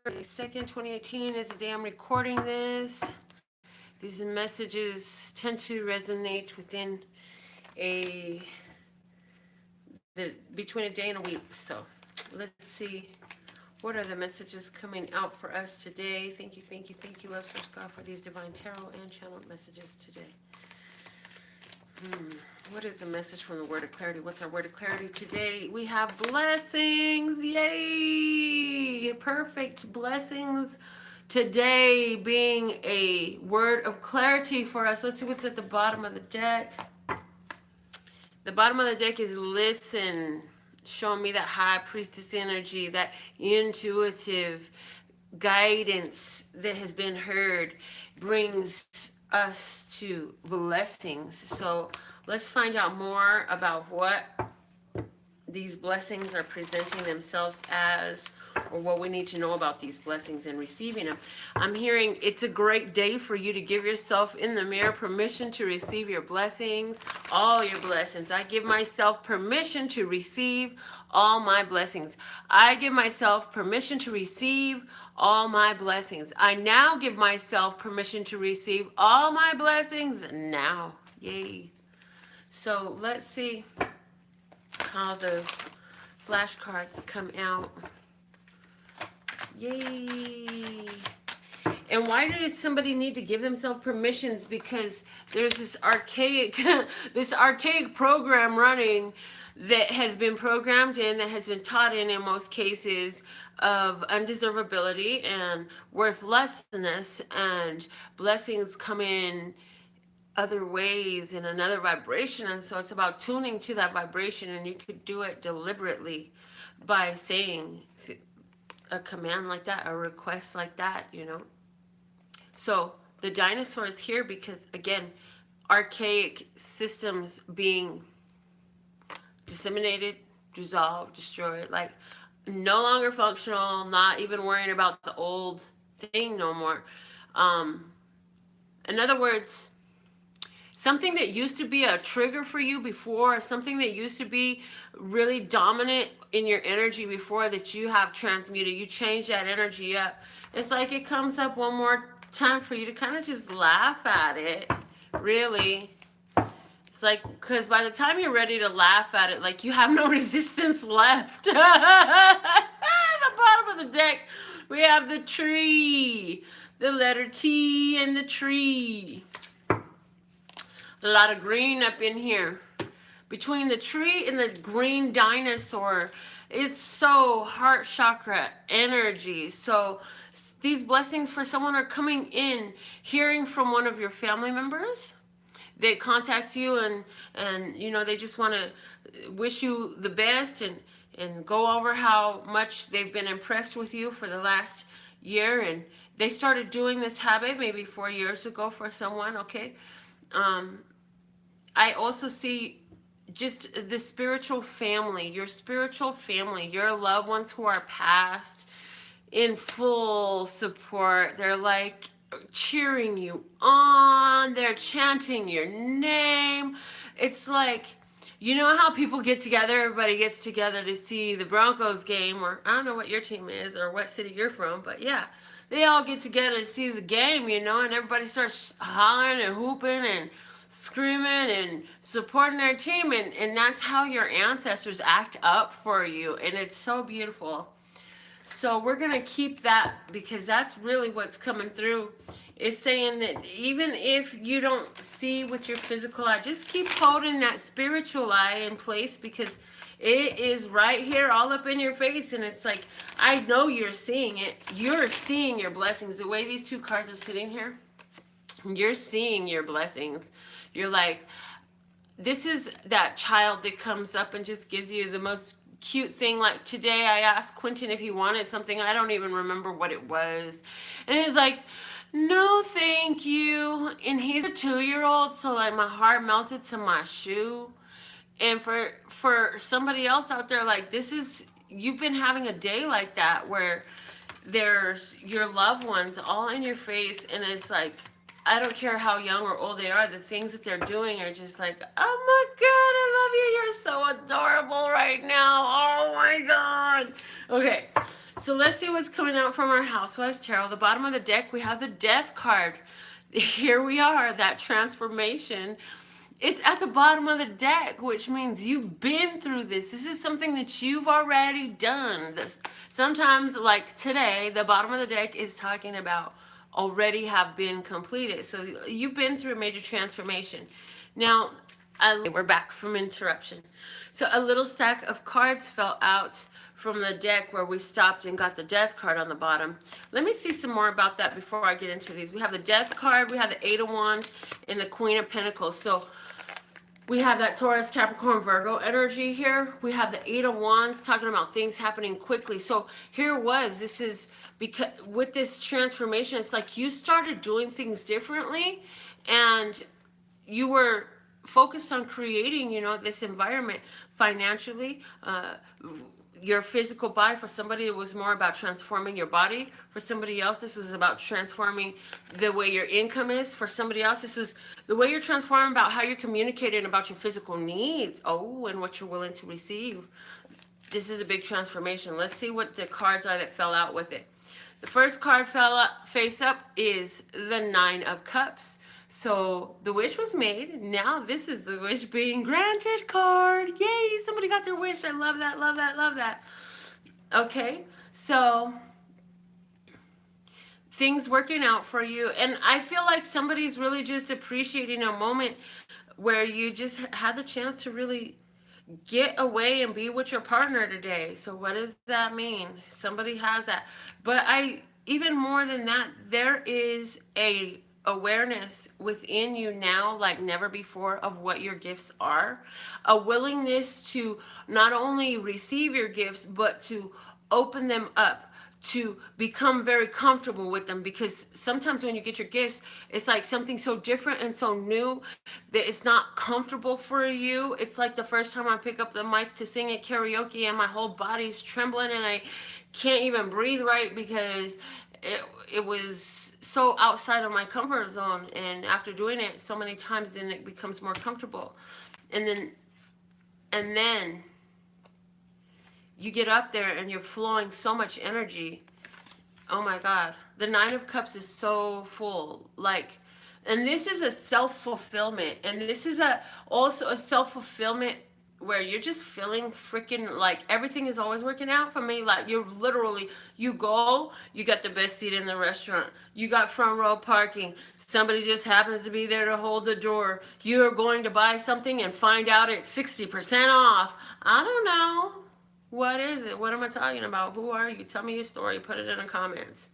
2nd, 2018 is the day I'm recording this. These messages tend to resonate within between a day and a week. So let's see, what are the messages coming out for us today? Thank you, love source God, for these divine tarot and channeled messages today. What is the message from the word of clarity? What's our word of clarity today? We have blessings. Yay! Perfect blessings today being a word of clarity for us. Let's see what's at the bottom of the deck. The bottom of the deck is listen, showing me that high priestess energy, that intuitive guidance that has been heard brings us to blessings. So let's find out more about what these blessings are presenting themselves as, or what we need to know about these blessings and receiving them. I'm hearing it's a great day for you to give yourself in the mirror permission to receive your blessings, all your blessings. I give myself permission to receive all my blessings. I give myself permission to receive all my blessings. I now give myself permission to receive all my blessings now. Yay. So let's see how the flashcards come out. Yay. And why does somebody need to give themselves permissions? Because there's this archaic program running that has been programmed in, that has been taught in most cases, of undeservability and worthlessness, and blessings come in other ways, in another vibration. And so it's about tuning to that vibration, and you could do it deliberately by saying a command like that, a request like that, you know. So the dinosaur is here because, again, archaic systems being disseminated, dissolved, destroyed, like no longer functional, not even worrying about the old thing no more. In other words, something that used to be a trigger for you before, something that used to be really dominant in your energy before, that you have transmuted, you change that energy up. It's like it comes up one more time for you to kind of just laugh at it, really. It's like, because by the time you're ready to laugh at it, like you have no resistance left. At the bottom of the deck, we have the tree, the letter T and the tree. A lot of green up in here. Between the tree and the green dinosaur, it's so heart chakra energy. So these blessings for someone are coming in, hearing from one of your family members. They contact you and you know, they just want to wish you the best and go over how much they've been impressed with you for the last year. And they started doing this habit maybe 4 years ago for someone, okay? I also see just the spiritual family, your loved ones who are passed, in full support. They're like cheering you on, they're chanting your name. It's like, you know how people get together, everybody gets together to see the Broncos game, or I don't know what your team is or what city you're from, but yeah, they all get together to see the game, you know, and everybody starts hollering and hooping and screaming and supporting their team, and that's how your ancestors act up for you, and it's so beautiful. So we're going to keep that, because that's really what's coming through. It's saying that even if you don't see with your physical eye, just keep holding that spiritual eye in place, because it is right here all up in your face. And it's like, I know you're seeing it. You're seeing your blessings. The way these two cards are sitting here, you're seeing your blessings. You're like, this is that child that comes up and just gives you the most cute thing. Like today I asked Quentin if he wanted something. I don't even remember what it was. And he's like, no thank you. And he's a 2-year-old, so like my heart melted to my shoe. And for somebody else out there, like, this is, you've been having a day like that where there's your loved ones all in your face, and it's like, I don't care how young or old they are, the things that they're doing are just like, oh my God, I love you. You're so adorable right now. Oh my God. Okay, so let's see what's coming out from our Housewives Tarot. The bottom of the deck, we have the Death card. Here we are, that transformation. It's at the bottom of the deck, which means you've been through this. This is something that you've already done. Sometimes, like today, the bottom of the deck is talking about already have been completed. So you've been through a major transformation. Now, we're back from interruption. So a little stack of cards fell out from the deck where we stopped and got the Death card on the bottom. Let me see some more about that before I get into these. We have the Death card, we have the Eight of Wands, and the Queen of Pentacles. So we have that Taurus, Capricorn, Virgo energy here. We have the Eight of Wands talking about things happening quickly. So here it was. This is because with this transformation, it's like you started doing things differently and you were focused on creating, you know, this environment financially, your physical body. For somebody, it was more about transforming your body. For somebody else, this was about transforming the way your income is. For somebody else, this is the way you're transforming about how you're communicating about your physical needs. Oh, and what you're willing to receive. This is a big transformation. Let's see what the cards are that fell out with it. The first card fell up, face up, is the Nine of Cups. So the wish was made. Now this is the wish being granted card. Yay, somebody got their wish. I love that, love that, love that. Okay, so things working out for you. And I feel like somebody's really just appreciating a moment where you just had the chance to really get away and be with your partner today. So what does that mean? Somebody has that. But even more than that, there is a awareness within you now like never before of what your gifts are. A willingness to not only receive your gifts, but to open them up, to become very comfortable with them, because sometimes when you get your gifts, it's like something so different and so new that it's not comfortable for you. It's like the first time I pick up the mic to sing at karaoke and my whole body's trembling and I can't even breathe right because it was so outside of my comfort zone. And after doing it so many times, then it becomes more comfortable. And then you get up there and you're flowing so much energy. Oh my God. The Nine of Cups is so full. And this is a self-fulfillment. And this is also a self-fulfillment where you're just feeling freaking like everything is always working out for me. Like you're literally, you go, you got the best seat in the restaurant. You got front row parking. Somebody just happens to be there to hold the door. You are going to buy something and find out it's 60% off. I don't know. What is it? What am I talking about? Who are you? Tell me your story. Put it in the comments.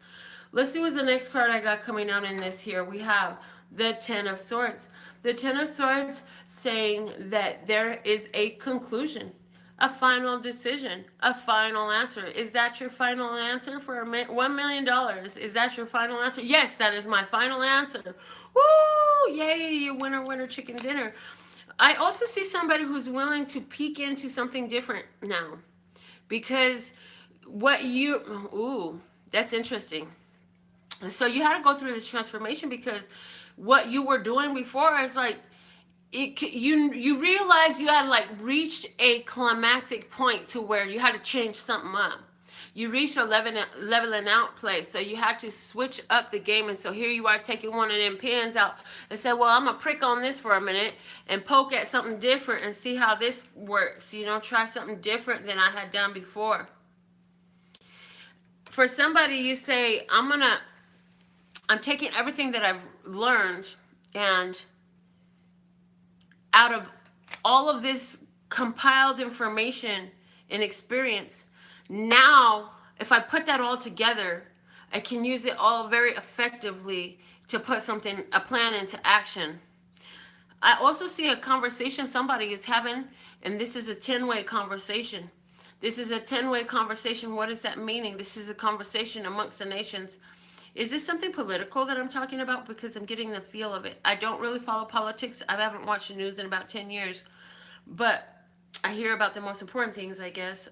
Let's see what's the next card I got coming out in this here. We have the Ten of Swords. The Ten of Swords saying that there is a conclusion, a final decision, a final answer. Is that your final answer for $1 million? Is that your final answer? Yes, that is my final answer. Woo! Yay, you winner, winner, chicken dinner. I also see somebody who's willing to peek into something different now. Because that's interesting. So you had to go through this transformation because what you were doing before is like, you realized you had like reached a climactic point to where you had to change something up. You reached a leveling out place, so you had to switch up the game. And so here you are taking one of them pins out and said, well, I'm going to prick on this for a minute and poke at something different and see how this works. You know, try something different than I had done before. For somebody, you say, I'm taking everything that I've learned, and out of all of this compiled information and experience, now, if I put that all together, I can use it all very effectively to put a plan into action. I also see a conversation somebody is having, and this is a 10-way conversation. This is a 10-way conversation. What is that meaning? This is a conversation amongst the nations. Is this something political that I'm talking about? Because I'm getting the feel of it. I don't really follow politics. I haven't watched the news in about 10 years. But I hear about the most important things, I guess.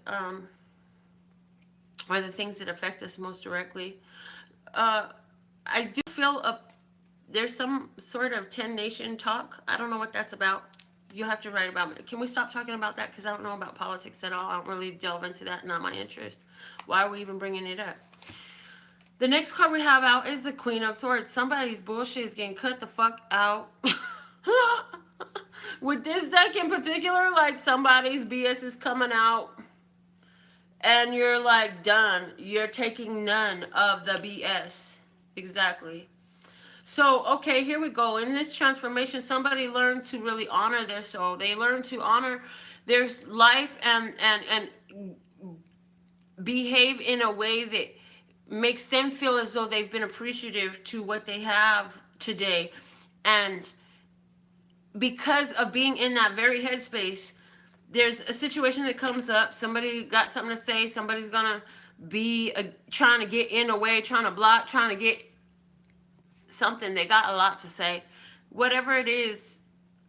Are the things that affect us most directly. I do feel there's some sort of 10 nation talk. I don't know what that's about. You'll have to write about it. Can we stop talking about that? Because I don't know about politics at all. I don't really delve into that. Not my interest. Why are we even bringing it up? The next card we have out is the Queen of Swords. Somebody's bullshit is getting cut the fuck out. With this deck in particular, like somebody's BS is coming out and you're like done. You're taking none of the BS. Exactly. So, okay, here we go. In this transformation, somebody learned to really honor their soul. They learned to honor their life and behave in a way that makes them feel as though they've been appreciative to what they have today. And because of being in that very headspace, there's a situation that comes up. Somebody got something to say. Somebody's going to be trying to get in the way, trying to block, trying to get something. They got a lot to say. Whatever it is,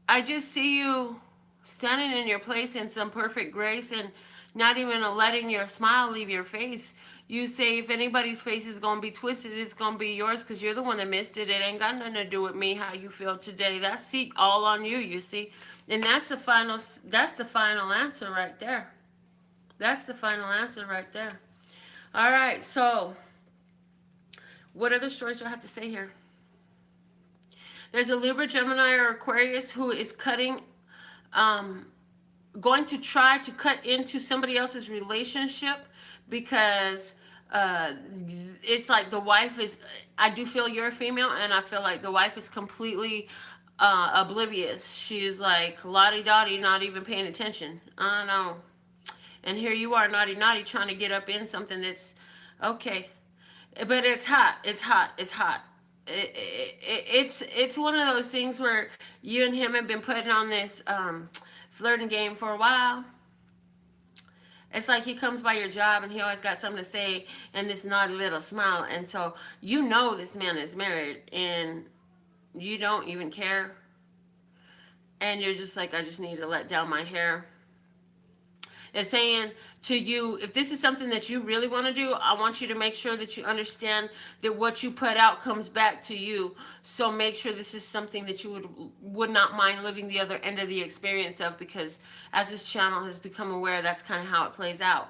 I just see you standing in your place in some perfect grace and not even letting your smile leave your face. You say if anybody's face is going to be twisted, it's going to be yours because you're the one that missed it. It ain't got nothing to do with me, how you feel today. That's all on you, you see. And that's the final answer right there. That's the final answer right there. All right, so what other stories do I have to say here? There's a Libra, Gemini, or Aquarius who is going to try to cut into somebody else's relationship because it's like the wife is, I do feel you're a female, and I feel like the wife is completely oblivious. She's like lottie-dottie, not even paying attention. I don't know. And here you are, naughty, trying to get up in something that's okay. But it's hot. It's hot. It's hot. It's one of those things where you and him have been putting on this flirting game for a while. It's like he comes by your job and he always got something to say and this naughty little smile. And so you know this man is married and you don't even care. And you're just like, I just need to let down my hair. It's saying to you, if this is something that you really want to do, I want you to make sure that you understand that what you put out comes back to you. So make sure this is something that you would not mind living the other end of the experience of, because as this channel has become aware, that's kind of how it plays out.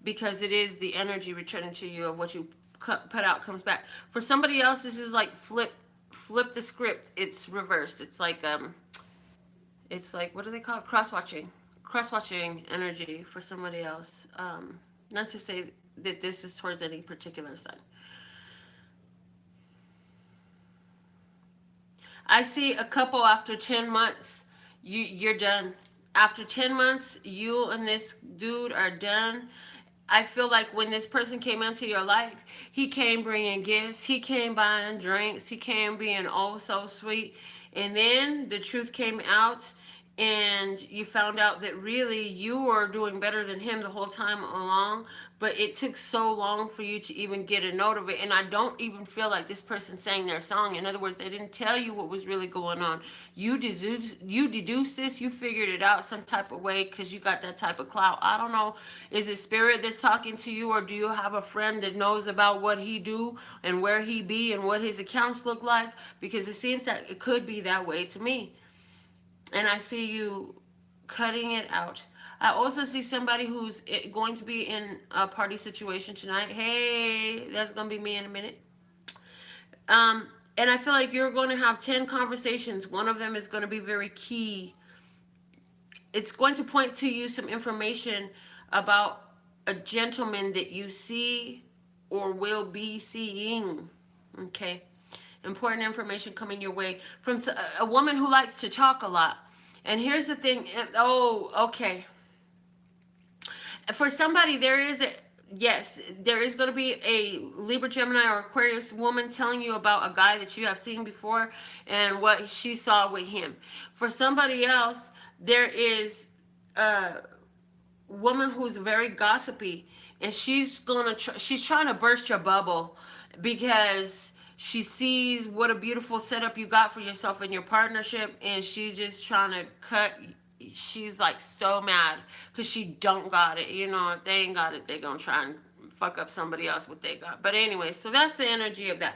Because it is the energy returning to you of what you put out comes back. For somebody else, this is like flip the script. It's reversed. It's like what do they call it? Cross-watching energy for somebody else. Not to say that this is towards any particular side. I see a couple after 10 months, you're done. After 10 months, you and this dude are done. I feel like when this person came into your life, he came bringing gifts. He came buying drinks. He came being oh so sweet. And then the truth came out and you found out that really you were doing better than him the whole time along, but it took so long for you to even get a note of it. And I don't even feel like this person sang their song. In other words, they didn't tell you what was really going on. You deduced this, you figured it out some type of way because you got that type of clout. I don't know, is it spirit that's talking to you, or do you have a friend that knows about what he do and where he be and what his accounts look like? Because it seems that it could be that way to me. And I see you cutting it out. I also see somebody who's going to be in a party situation tonight. Hey, that's going to be me in a minute. And I feel like you're going to have 10 conversations. One of them is going to be very key. It's going to point to you some information about a gentleman that you see or will be seeing. Okay. Important information coming your way from a woman who likes to talk a lot. And here's the thing. Oh, okay. For somebody, there is going to be a Libra, Gemini, or Aquarius woman telling you about a guy that you have seen before and what she saw with him. For somebody else, there is a woman who's very gossipy, and she's trying to burst your bubble because she sees what a beautiful setup you got for yourself in your partnership, and she's just trying to cut. She's like so mad because she don't got it. You know, if they ain't got it, they're going to try and fuck up somebody else what they got. But anyway, so that's the energy of that.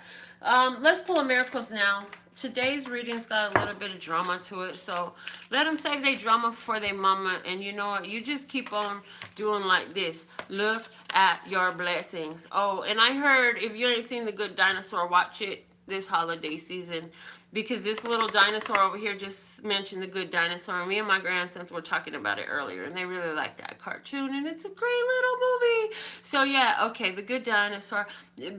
Let's pull a miracles now. Today's reading's got a little bit of drama to it, so let them save their drama for their mama. And you know what? You just keep on doing like this. Look at your blessings. Oh, and I heard if you ain't seen The Good Dinosaur, watch it this holiday season, because this little dinosaur over here just mentioned The Good Dinosaur, and me and my grandsons were talking about it earlier, and they really like that cartoon, and it's a great little movie. So yeah, okay, The Good Dinosaur.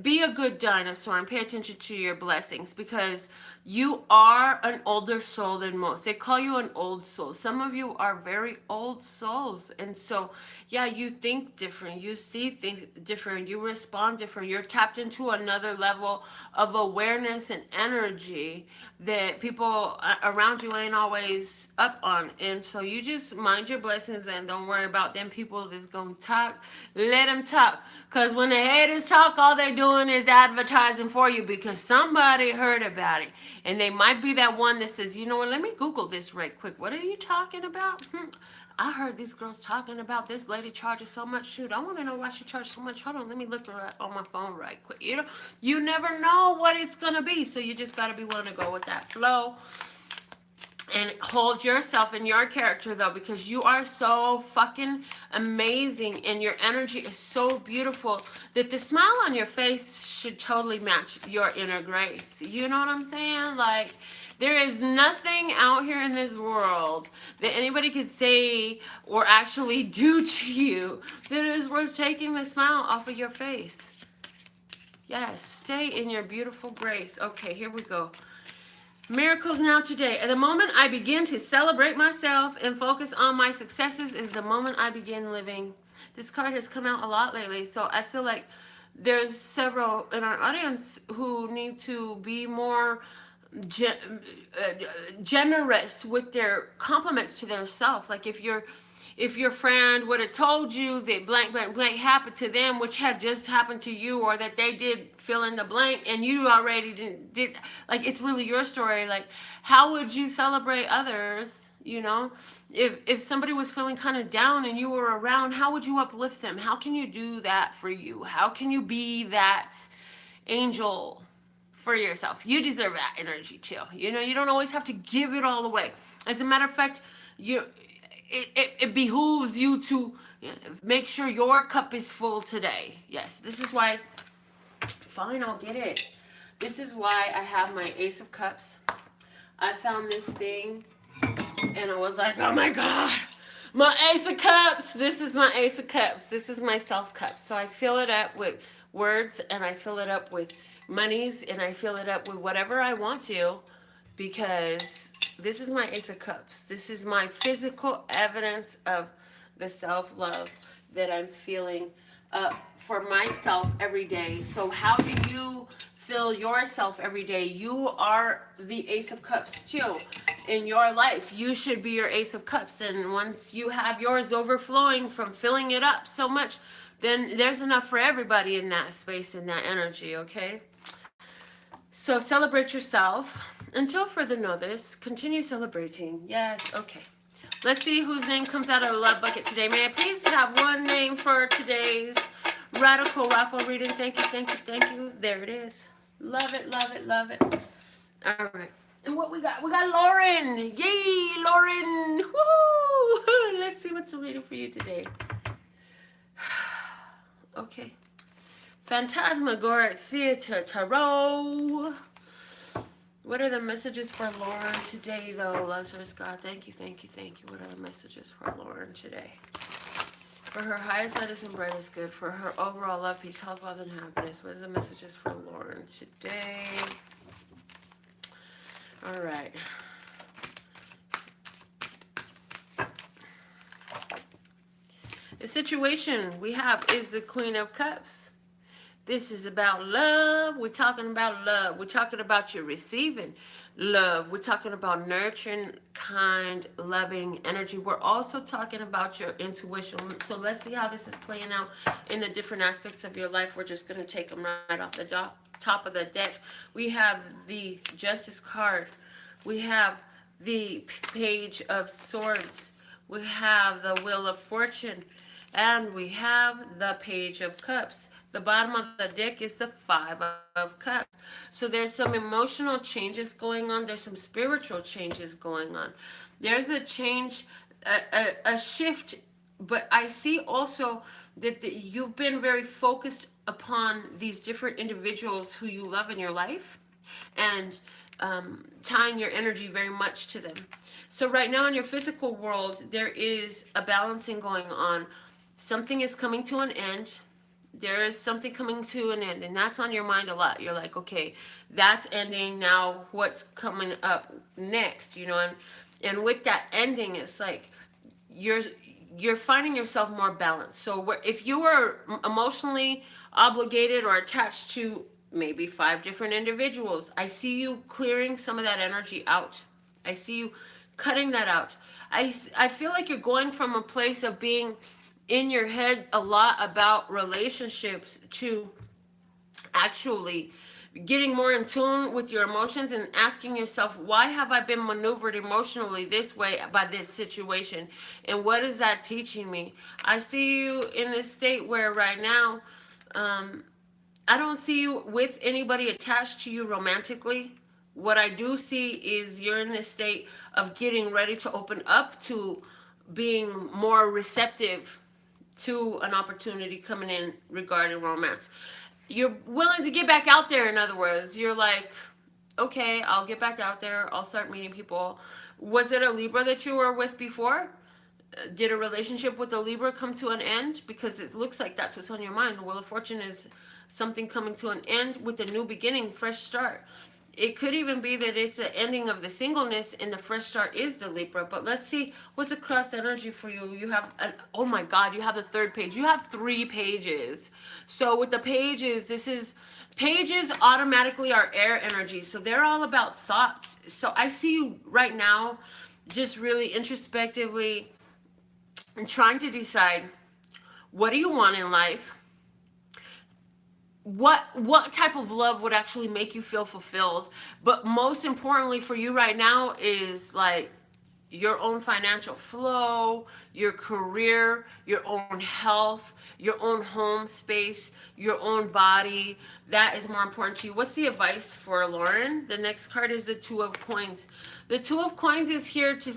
Be a good dinosaur and pay attention to your blessings, because you are an older soul than most. They call you an old soul. Some of you are very old souls, and so yeah, you think different, you see things different, you respond different, you're tapped into another level of awareness and energy that people around you ain't always up on. And so you just mind your blessings and don't worry about them people that's gonna talk. Let them talk, because when the haters talk, all they're doing is advertising for you, because somebody heard about it, and they might be that one that says, you know what, let me Google this right quick. What are you talking about? I heard these girls talking about this lady charges so much. Shoot, I want to know why she charged so much. Hold on, let me look her up on my phone right quick. You know, you never know what it's going to be. So you just got to be willing to go with that flow. And hold yourself and your character, though, because you are so fucking amazing. And your energy is so beautiful that the smile on your face should totally match your inner grace. You know what I'm saying? Like, there is nothing out here in this world that anybody could say or actually do to you that is worth taking the smile off of your face. Yes, stay in your beautiful grace. Okay, here we go. Miracles now today. At the moment I begin to celebrate myself and focus on my successes is the moment I begin living. This card has come out a lot lately, so I feel like there's several in our audience who need to be more generous with their compliments to their self. Like if your friend would have told you that blank blank blank happened to them, which had just happened to you, or that they did fill in the blank and you already did, like, it's really your story. Like, how would you celebrate others? You know, if somebody was feeling kind of down and you were around, how would you uplift them? How can you do that for you? How can you be that angel for yourself? You deserve that energy too. You know, you don't always have to give it all away. As a matter of fact, it behooves you to make sure your cup is full today. Yes, this is why, fine, I'll get it. This is why I have my Ace of Cups. I found this thing and I was like, oh my God, my Ace of Cups. This is my Ace of Cups. This is my self cup. So I fill it up with words, and I fill it up with monies, and I fill it up with whatever I want to, because this is my Ace of Cups. This is my physical evidence of the self-love that I'm feeling for myself every day. So how do you fill yourself every day? You are the Ace of Cups too in your life. You should be your Ace of Cups. And once you have yours overflowing from filling it up so much, then there's enough for everybody in that space, in that energy, okay? So celebrate yourself. Until further notice, continue celebrating. Yes, okay. Let's see whose name comes out of the love bucket today. May I please have one name for today's Radical Raffle reading? Thank you, thank you, thank you. There it is. Love it, love it, love it. All right. And what we got? We got Lauren. Yay, Lauren. Woo! Let's see what's reading for you today. Okay. Phantasmagoric Theater Tarot. What are the messages for Lauren today, though? Lazarus God, thank you, thank you, thank you. What are the messages for Lauren today? For her highest, lightest, and brightest good. For her overall love, peace, health, wealth, and happiness. What are the messages for Lauren today? All right. The situation we have is the Queen of Cups. This is about love. We're talking about love. We're talking about you receiving love. We're talking about nurturing, kind, loving energy. We're also talking about your intuition. So let's see how this is playing out in the different aspects of your life. We're just going to take them right off the top of the deck. We have the Justice card. We have the Page of Swords. We have the Wheel of Fortune. And we have the Page of Cups. The bottom of the deck is the Five of Cups. So there's some emotional changes going on. There's some spiritual changes going on. There's a change, a shift. But I see also that you've been very focused upon these different individuals who you love in your life, and tying your energy very much to them. So right now in your physical world, there is a balancing going on. Something is coming to an end. There is something coming to an end, and that's on your mind a lot. You're like, okay, that's ending now. What's coming up next? And with that ending, it's like you're you're finding yourself more balanced. So if you were emotionally obligated or attached to maybe five different individuals, I see you clearing some of that energy out. I see you cutting that out. I feel like you're going from a place of being in your head a lot about relationships to actually getting more in tune with your emotions and asking yourself, why have I been maneuvered emotionally this way by this situation, and what is that teaching me? I see you in this state where right now, I don't see you with anybody attached to you romantically. What I do see is you're in this state of getting ready to open up to being more receptive to an opportunity coming in regarding romance. You're willing to get back out there, in other words. You're like, okay, I'll get back out there. I'll start meeting people. Was it a Libra that you were with before? Did a relationship with a Libra come to an end? Because it looks like that's what's on your mind. Wheel of Fortune is something coming to an end with a new beginning, fresh start. It could even be that it's an ending of the singleness and the fresh start is the Libra. But let's see what's across energy for you. You have oh my God, you have the third page. You have three pages. So with the pages, pages automatically are air energy. So they're all about thoughts. So I see you right now just really introspectively and trying to decide, what do you want in life? What type of love would actually make you feel fulfilled? But most importantly for you right now is like your own financial flow, your career, your own health, your own home space, your own body. That is more important to you. What's the advice for Lauren? The next card is the Two of Coins. The Two of Coins is here to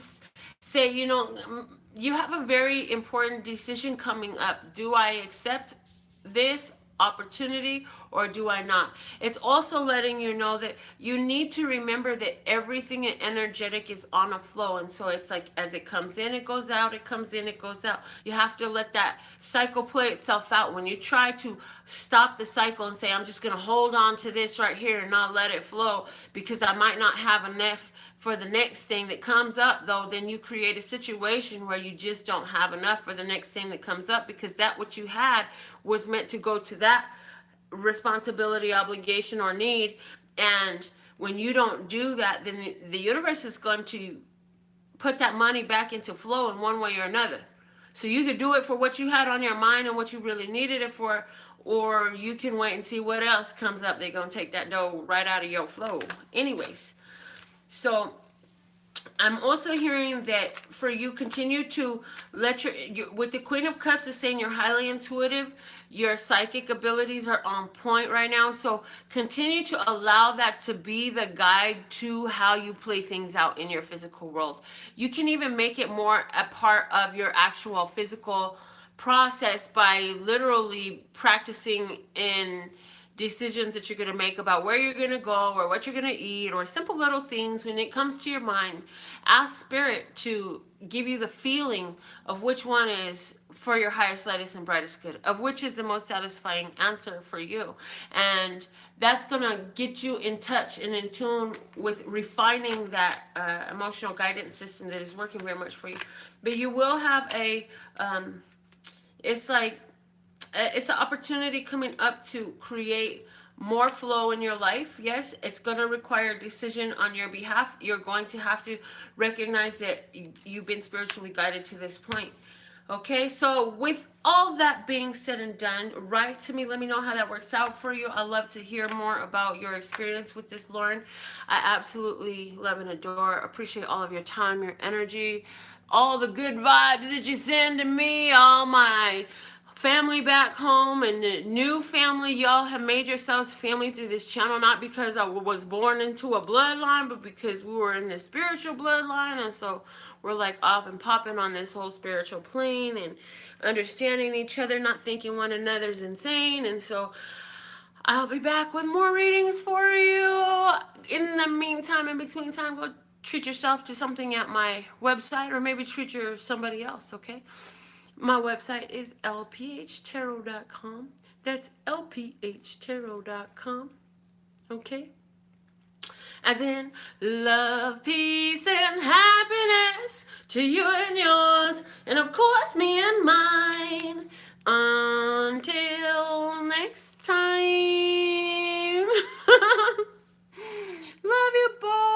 say, you have a very important decision coming up. Do I accept this opportunity or do I not? It's also letting you know that you need to remember that everything energetic is on a flow, and so it's like as it comes in it goes out, it comes in it goes out. You have to let that cycle play itself out. When you try to stop the cycle and say, I'm just going to hold on to this right here and not let it flow because I might not have enough for the next thing that comes up, though, then you create a situation where you just don't have enough for the next thing that comes up, because that what you had was meant to go to that responsibility, obligation, or need. And when you don't do that, then the universe is going to put that money back into flow in one way or another. So you could do it for what you had on your mind and what you really needed it for, or you can wait and see what else comes up. They're going to take that dough right out of your flow. Anyways, so I'm also hearing that for you, continue to let with the Queen of Cups is saying you're highly intuitive. Your psychic abilities are on point right now. So continue to allow that to be the guide to how you play things out in your physical world. You can even make it more a part of your actual physical process by literally practicing in decisions that you're going to make about where you're going to go or what you're going to eat, or simple little things. When it comes to your mind, ask spirit to give you the feeling of which one is for your highest, lightest, and brightest good, of which is the most satisfying answer for you. And that's going to get you in touch and in tune with refining that emotional guidance system that is working very much for you. But you will have it's an opportunity coming up to create more flow in your life. Yes, it's going to require a decision on your behalf. You're going to have to recognize that you've been spiritually guided to this point. Okay, so with all that being said and done, write to me. Let me know how that works out for you. I love to hear more about your experience with this, Lauren. I absolutely love and adore, appreciate all of your time, your energy, all the good vibes that you send to me, all my family back home and the new family. Y'all have made yourselves family through this channel, not because I was born into a bloodline, but because we were in the spiritual bloodline. And so we're like off and popping on this whole spiritual plane and understanding each other, not thinking one another's insane. And so I'll be back with more readings for you. In the meantime, in between time, go treat yourself to something at my website, or maybe treat somebody else, okay? My website is LPHtarot.com. That's LPHtarot.com. Okay? As in, love, peace, and happiness to you and yours, and of course, me and mine. Until next time. Love you, boy.